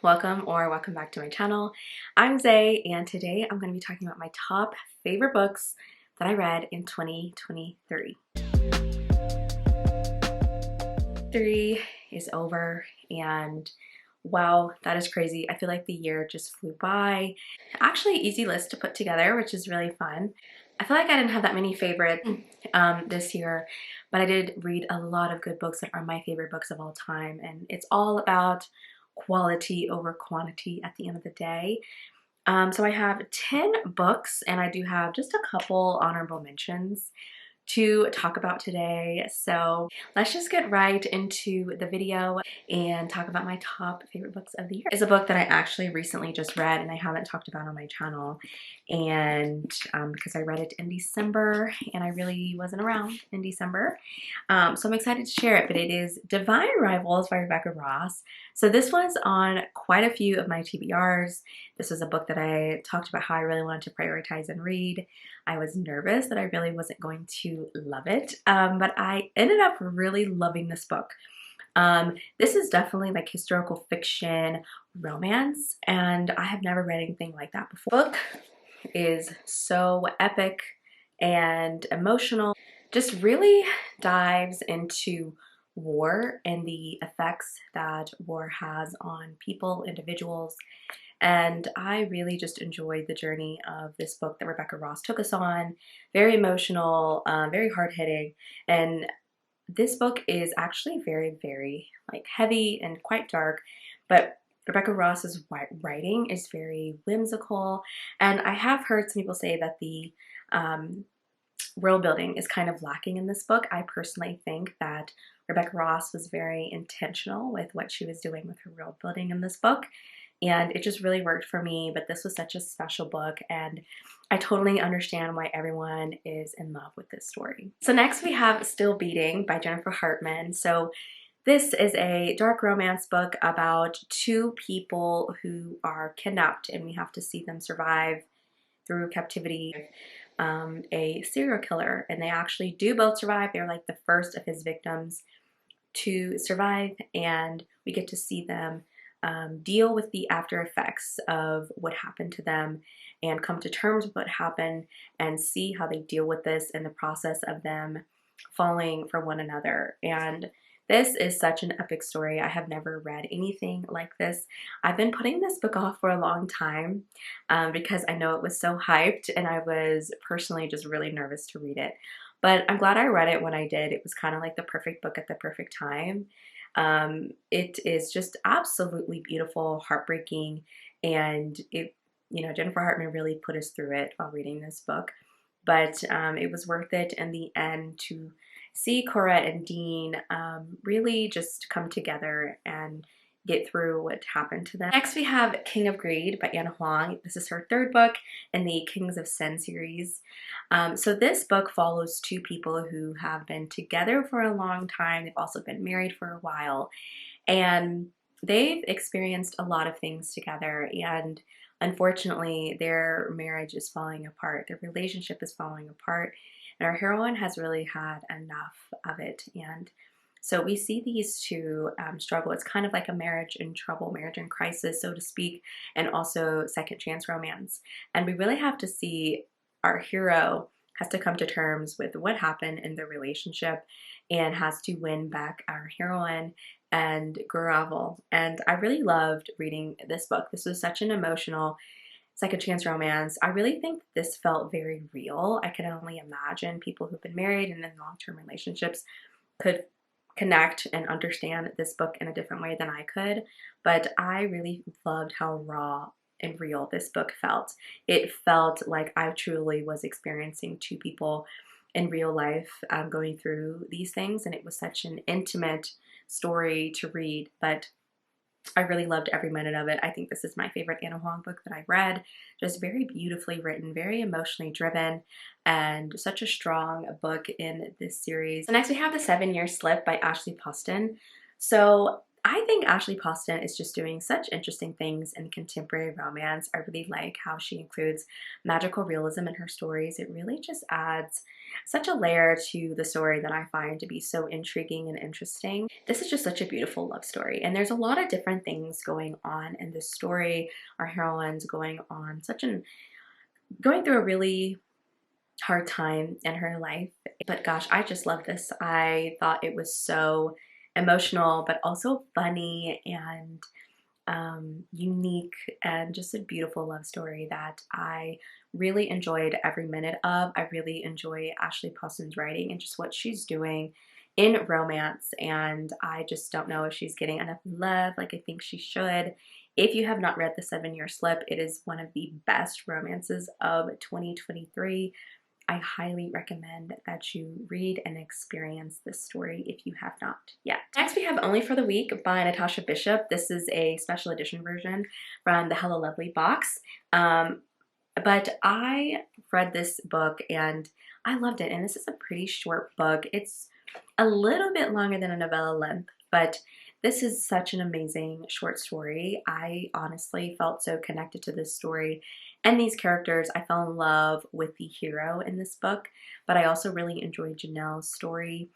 welcome or welcome back to my channel. I'm Zay, and today I'm going to be talking about my top favorite books that I read in 2023. Three is over, and wow, that is crazy. I feel like the year just flew by. Actually, easy list to put together, which is really fun. I feel like I didn't have that many favorites this year, but I did read a lot of good books that are my favorite books of all time, and it's all about quality over quantity at the end of the day. So I have 10 books, and I do have just a couple honorable mentions to talk about today. So let's just get right into the video and talk about my top favorite books of the year. It's a book that I actually recently just read and I haven't talked about on my channel, and because I read it in December and I really wasn't around in December, so I'm excited to share it. But it is Divine Rivals by Rebecca Ross. So this was on quite a few of my TBRs. This was a book that I talked about how I really wanted to prioritize and read. I was nervous that I really wasn't going to love it, but I ended up really loving this book. This is definitely like historical fiction romance, and I have never read anything like that before. The book is so epic and emotional, just really dives into war and the effects that war has on people, individuals. And I really just enjoyed the journey of this book that Rebecca Ross took us on. Very emotional, very hard-hitting, and this book is actually very, very like heavy and quite dark, but Rebecca Ross's writing is very whimsical, and I have heard some people say that the world building is kind of lacking in this book. I personally think that Rebecca Ross was very intentional with what she was doing with her world building in this book, and it just really worked for me. But this was such a special book, and I totally understand why everyone is in love with this story. So next we have Still Beating by Jennifer Hartman. So this is a dark romance book about two people who are kidnapped, and we have to see them survive through captivity. A serial killer, and they actually do both survive. They're like the first of his victims to survive, and we get to see them deal with the after effects of what happened to them and come to terms with what happened and see how they deal with this in the process of them falling for one another. And this is such an epic story. I have never read anything like this. I've been putting this book off for a long time because I know it was so hyped, and I was personally just really nervous to read it. But I'm glad I read it when I did. It was kind of like the perfect book at the perfect time. It is just absolutely beautiful, heartbreaking, and Jennifer Hartman really put us through it while reading this book. But it was worth it in the end to see Cora and Dean really just come together and get through what happened to them. Next we have King of Greed by Anna Huang. This is her third book in the Kings of Sin series. So this book follows two people who have been together for a long time. They've also been married for a while, and they've experienced a lot of things together, and unfortunately their marriage is falling apart. Their relationship is falling apart, and our heroine has really had enough of it. And so we see these two struggle. It's kind of like a marriage in trouble, marriage in crisis, so to speak, and also second chance romance. And we really have to see our hero has to come to terms with what happened in their relationship and has to win back our heroine and grovel. And I really loved reading this book. This was such an emotional second chance romance. I really think this felt very real. I can only imagine people who've been married and in long-term relationships could connect and understand this book in a different way than I could. But I really loved how raw and real this book felt. It felt like I truly was experiencing two people in real life going through these things, and it was such an intimate story to read. But I really loved every minute of it. I think this is my favorite Anna Huang book that I've read. Just very beautifully written, very emotionally driven, and such a strong book in this series. So next we have The 7-Year Slip by Ashley Poston. So I think Ashley Poston is just doing such interesting things in contemporary romance. I really like how she includes magical realism in her stories. It really just adds such a layer to the story that I find to be so intriguing and interesting. This is just such a beautiful love story, and there's a lot of different things going on in this story. Our heroine's going through a really hard time in her life. But gosh, I just love this. I thought it was so emotional, but also funny and unique, and just a beautiful love story that I really enjoyed every minute of. I really enjoy Ashley Paulson's writing and just what she's doing in romance, and I just don't know if she's getting enough love like I think she should. If you have not read The 7-Year Slip, it is one of the best romances of 2023. I highly recommend that you read and experience this story if you have not yet. Next we have Only for the Week by Natasha Bishop. This is a special edition version from the Hello Lovely box. But I read this book and I loved it, and this is a pretty short book. It's a little bit longer than a novella length, but this is such an amazing short story. I honestly felt so connected to this story and these characters. I fell in love with the hero in this book, but I also really enjoyed Janelle's story.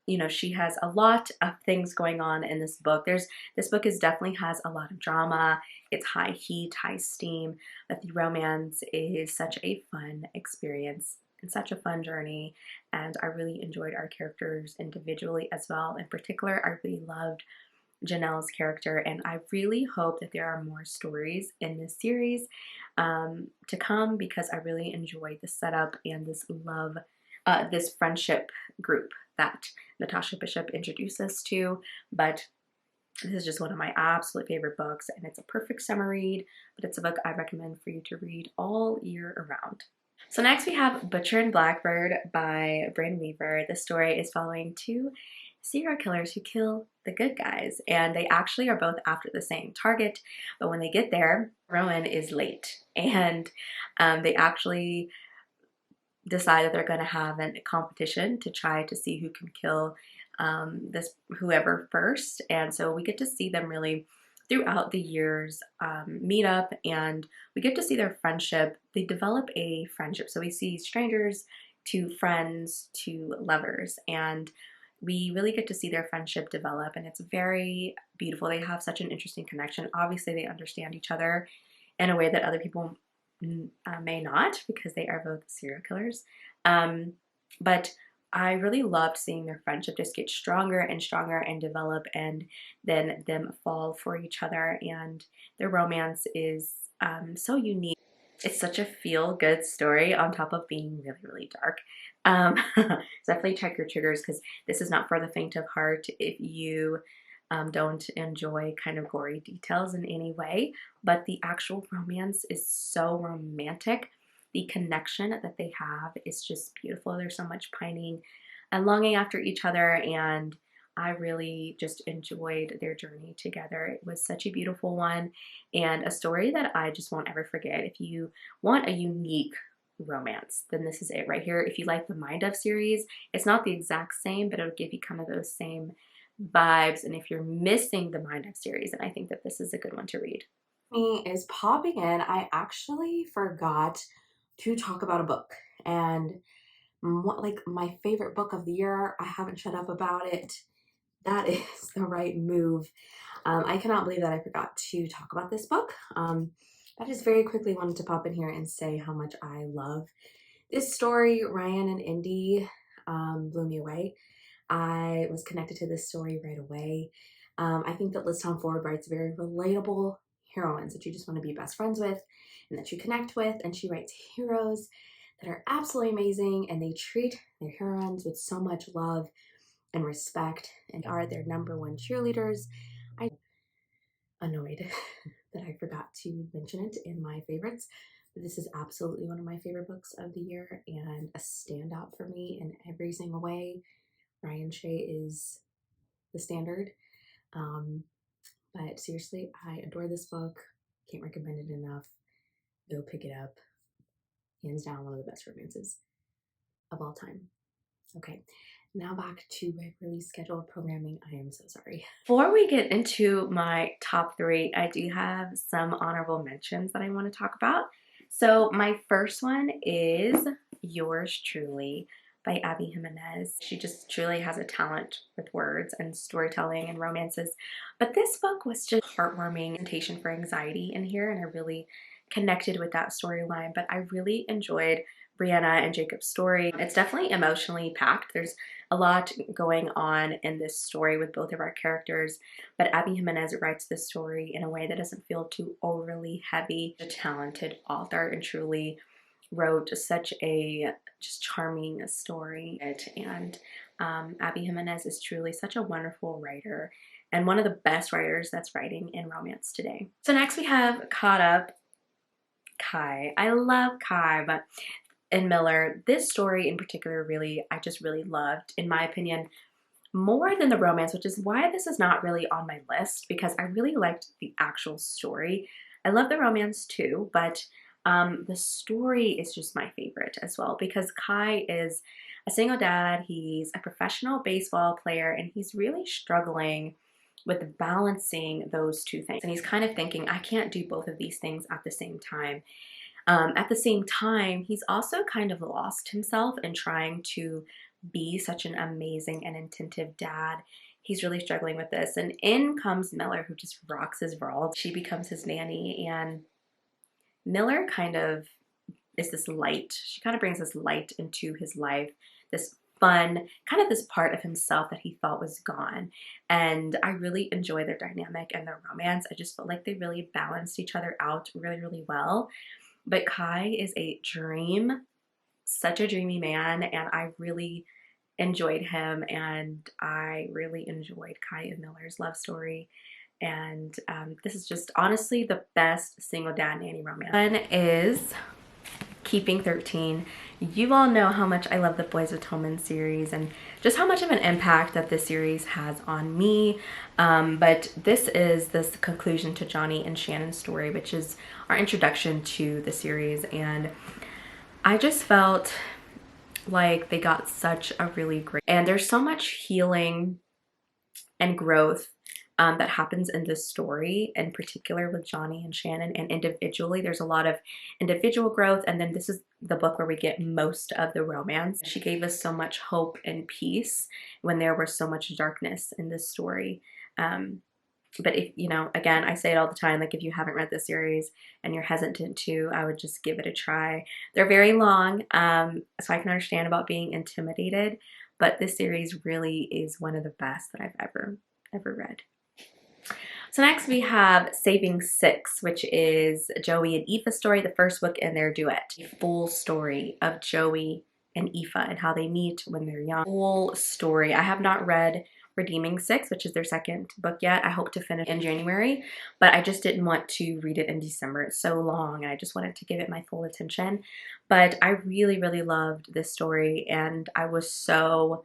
You know, she has a lot of things going on in this book. This book definitely has a lot of drama. It's high heat, high steam, but the romance is such a fun experience and such a fun journey, and I really enjoyed our characters individually as well. In particular, I really loved Janelle's character, and I really hope that there are more stories in this series to come, because I really enjoyed the setup and this love, this friendship group that Natasha Bishop introduced us to. But this is just one of my absolute favorite books, and it's a perfect summer read, but it's a book I recommend for you to read all year around. So next we have Butcher and Blackbird by Bryn Weaver. This story is following two serial killers who kill the good guys, and they actually are both after the same target, but when they get there, Rowan is late, and they actually decide that they're going to have a competition to try to see who can kill whoever first. And so we get to see them really throughout the years meet up, and we get to see their friendship. They develop a friendship, so we see strangers to friends to lovers, and we really get to see their friendship develop, and it's very beautiful. They have such an interesting connection. Obviously they understand each other in a way that other people may not, because they are both serial killers, but I really loved seeing their friendship just get stronger and stronger and develop, and then them fall for each other, and their romance is so unique. It's such a feel-good story on top of being really, really dark. So definitely check your triggers, because this is not for the faint of heart if you don't enjoy kind of gory details in any way, but the actual romance is so romantic. The connection that they have is just beautiful. There's so much pining and longing after each other, and I really just enjoyed their journey together. It was such a beautiful one, and a story that I just won't ever forget. If you want a unique romance, then this is it right here. If you like the Mind Of series, it's not the exact same, but it'll give you kind of those same vibes. And if you're missing the Mind Of series, then I think that this is a good one to read. Me is popping in. I actually forgot to talk about a book, and like my favorite book of the year. I haven't shut up about it. That is the right move. I cannot believe that I forgot to talk about this book. I just very quickly wanted to pop in here and say how much I love this story. Ryan and Indy blew me away. I was connected to this story right away. I think that Liz Tom Ford writes very relatable heroines that you just want to be best friends with and that you connect with, and she writes heroes that are absolutely amazing, and they treat their heroines with so much love and respect and are their number one cheerleaders. I'm annoyed that I forgot to mention it in my favorites, but this is absolutely one of my favorite books of the year and a standout for me in every single way. Ryan Shea is the standard. But seriously, I adore this book. Can't recommend it enough. Go pick it up. Hands down, one of the best romances of all time. Okay, now back to regularly scheduled programming. I am so sorry. Before we get into my top 3, I do have some honorable mentions that I want to talk about. So my first one is Yours Truly by Abby Jimenez. She just truly has a talent with words and storytelling and romances. But this book was just heartwarming presentation for anxiety in here, and I really connected with that storyline. But I really enjoyed Brianna and Jacob's story. It's definitely emotionally packed. There's a lot going on in this story with both of our characters, but Abby Jimenez writes this story in a way that doesn't feel too overly heavy. A talented author and truly wrote such a just charming story. And Abby Jimenez is truly such a wonderful writer and one of the best writers that's writing in romance today. So next we have Caught Up, Kai. I love Kai, but and Miller, this story in particular I just really loved, in my opinion, more than the romance, which is why this is not really on my list, because I really liked the actual story. I love the romance too, but the story is just my favorite as well, because Kai is a single dad. He's a professional baseball player, and he's really struggling with balancing those two things. And he's kind of thinking, I can't do both of these things at the same time. At the same time, he's also kind of lost himself in trying to be such an amazing and attentive dad. He's really struggling with this. And in comes Miller, who just rocks his world. She becomes his nanny, and Miller kind of is this light. She kind of brings this light into his life, this fun, kind of this part of himself that he thought was gone. And I really enjoy their dynamic and their romance. I just felt like they really balanced each other out really, really well. But Kai is a dream, such a dreamy man, and I really enjoyed him, and I really enjoyed Kai and Miller's love story. And this is just honestly the best single dad nanny romance. One is Keeping 13. You all know how much I love the Boys of Tillman series and just how much of an impact that this series has on me. But this is this conclusion to Johnny and Shannon's story, which is our introduction to the series. And I just felt like they got such a really great, and there's so much healing and growth that happens in this story, in particular with Johnny and Shannon, and individually there's a lot of individual growth, and then this is the book where we get most of the romance. She gave us so much hope and peace when there was so much darkness in this story. But if, you know, again, I say it all the time, like if you haven't read this series and you're hesitant to, I would just give it a try. They're very long, so I can understand about being intimidated, but this series really is one of the best that I've ever read. So next we have Saving Six, which is Joey and Aoife's story, the first book in their duet. A full story of Joey and Aoife and how they meet when they're young. Full story. I have not read Redeeming Six, which is their second book yet. I hope to finish in January, but I just didn't want to read it in December. It's so long and I just wanted to give it my full attention. But I really, really loved this story, and I was so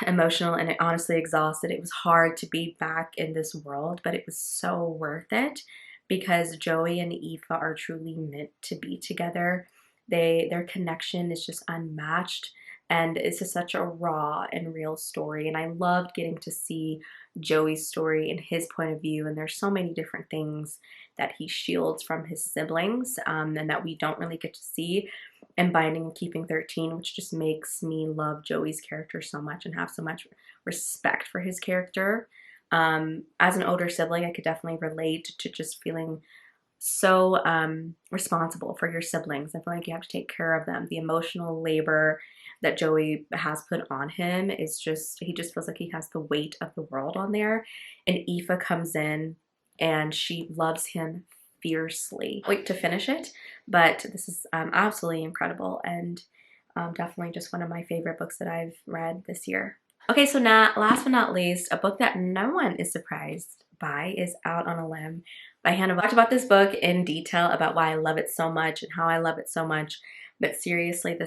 emotional and honestly exhausted. It was hard to be back in this world, but it was so worth it because Joey and Aoife are truly meant to be together. Their connection is just unmatched, and it's just such a raw and real story. And I loved getting to see Joey's story and his point of view. And there's so many different things that he shields from his siblings, and that we don't really get to see in Binding and Keeping 13, which just makes me love Joey's character so much and have so much respect for his character. As an older sibling, I could definitely relate to just feeling so responsible for your siblings. I feel like you have to take care of them. The emotional labor that Joey has put on him is just, he just feels like he has the weight of the world on there. And Aoife comes in and she loves him fiercely. Wait to finish it, but this is absolutely incredible, and definitely just one of my favorite books that I've read this year. Okay, so now last but not least, a book that no one is surprised by is Out on a Limb by Hannah. I talked about this book in detail about why I love it so much and how I love it so much, but seriously,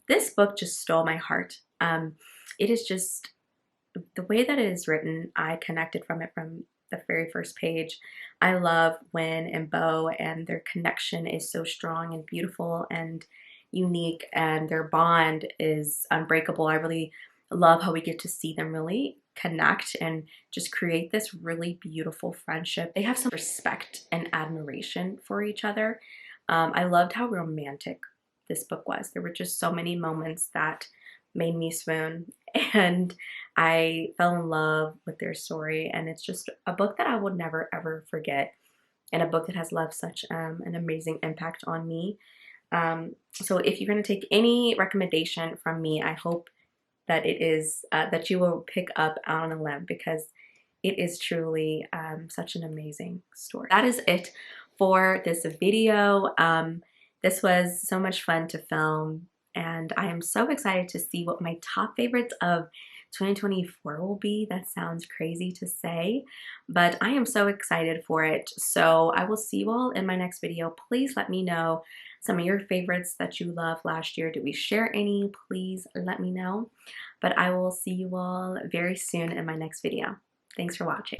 this book just stole my heart. It is just the way that it is written. I connected from it from the very first page. I love Win and Bo, and their connection is so strong and beautiful and unique, and their bond is unbreakable. I really love how we get to see them really connect and just create this really beautiful friendship. They have some respect and admiration for each other. I loved how romantic this book was. There were just so many moments that made me swoon, and I fell in love with their story, and it's just a book that I would never ever forget, and a book that has left such an amazing impact on me. So if you're going to take any recommendation from me, I hope that it is that you will pick up Out on a Limb, because it is truly such an amazing story. That is it for this video. This was so much fun to film, and I am so excited to see what my top favorites of 2024 will be. That sounds crazy to say, but I am so excited for it. So I will see you all in my next video. Please let me know some of your favorites that you loved last year. Did we share any? Please let me know. But I will see you all very soon in my next video. Thanks for watching.